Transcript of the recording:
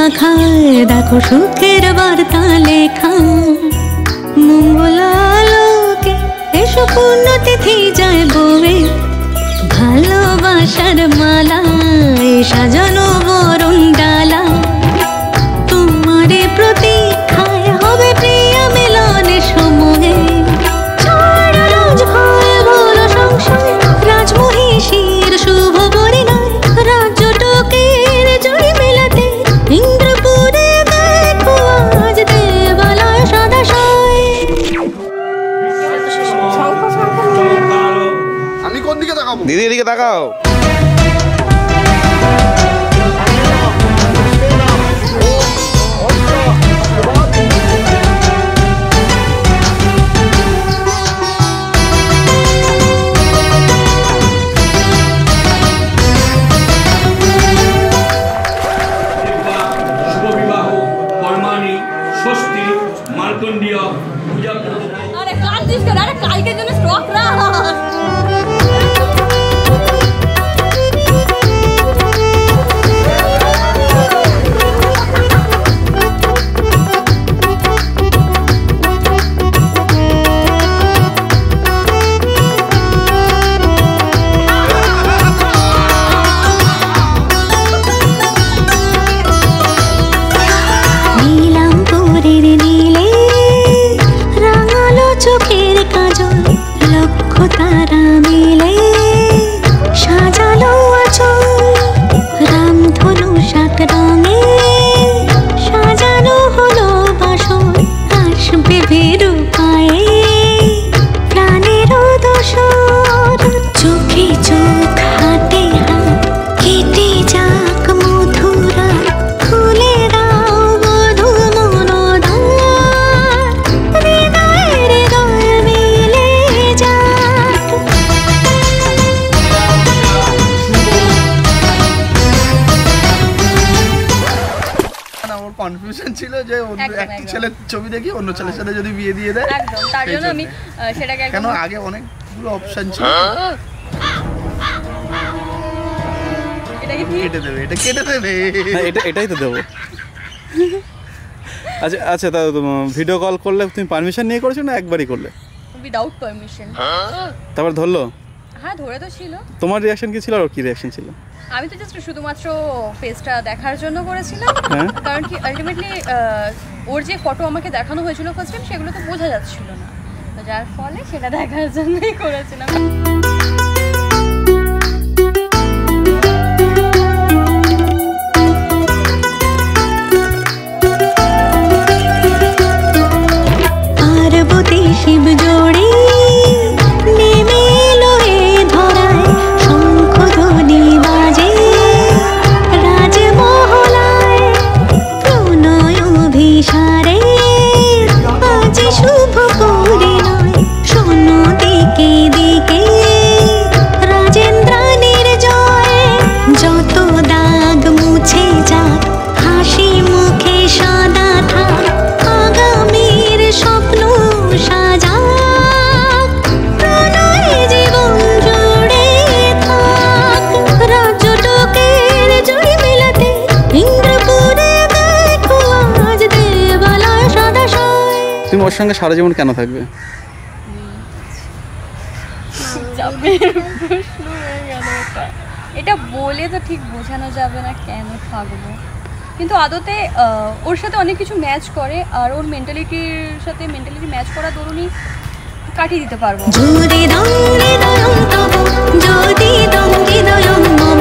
আখায় দেখো সুখের বার্তা লেখা। মঙ্গল আলোকে এসো পুণ্যতিথি যায় বয়ে, ভালোবাসার মালা সাজানো বরণ ডালা। তোমারে প্রতীক্ষায় হবে প্রিয় মিলনের সময়ে, রোজ ভয় বলো সংশয় রাজমহিষীর শুভ পরিণয়। রাজ্যটুকের জয় মেলাতে ইন্দ্রপুরে দেখো আজ দেবালয় সদাশয়। আমি কোন দিকে তাকাবো? দিদি এদিকে তাকাও। কনফিউশন ছিল যে একটা ছেলের ছবি দেখি অন্য ছেলের সাথে যদি বিয়ে দিয়ে দেয় একদম, তার জন্য আমি সেটাকে কেন আগে অনেকগুলো অপশন ছিল। এটা কি কেটে দেবে, এটা কেটে দেবে, এটাই তো দেবো। আচ্ছা আচ্ছা, তা ভিডিও কল করলে তুমি পারমিশন নিয়ে করেছো না একবারই করলে? Without permission. তারপর ধরলো? হ্যাঁ ধরে তো ছিল। তোমার রিঅ্যাকশন কি ছিল আর কি রিঅ্যাকশন ছিল? আমি তো জাস্ট শুধুমাত্র ফেসটা দেখার জন্য করেছিলাম, কারণ কি আলটিমেটলি ওর যে ফটো আমাকে দেখানো হয়েছিল ফার্স্ট টাইম সেগুলো তো বোঝা যাচ্ছিল না, যার ফলে সেটা দেখার জন্যই করেছিলাম। পার্বতী শিব জোড়ে নেমে এলো এ ধরায়, শঙ্খ ধ্বনি বাজে রাজমহলায়, প্রণয় অভিসারে আজ শুভ পরিণয়। শোনো দিকে দিকে রাজেন্দ্রাণীর জয়, যত দাগ মুছে যাক হাসি মুখে সদা থাক, আগামীর স্বপ্ন সাজাক, প্রণয় জীবন জুড়ে থাক। রাজ্যটুকের জয় মেলাতে ইন্দ্রপুরে দেখো আজ দেবালয় সদাশয়। তুমি ওর সঙ্গে সারা জীবন কেন থাকবে? এটা বলে তো ঠিক বোঝানো যাবে না কেন থাকবো, কিন্তু আদতে ওর সাথে অনেক কিছু ম্যাচ করে, আর ওর মেন্টালিটি ম্যাচ করা দরুনই কাটিয়ে দিতে পারবো। যদি দম হৃদয়ং তব, যদি দম হৃদয়ং মম,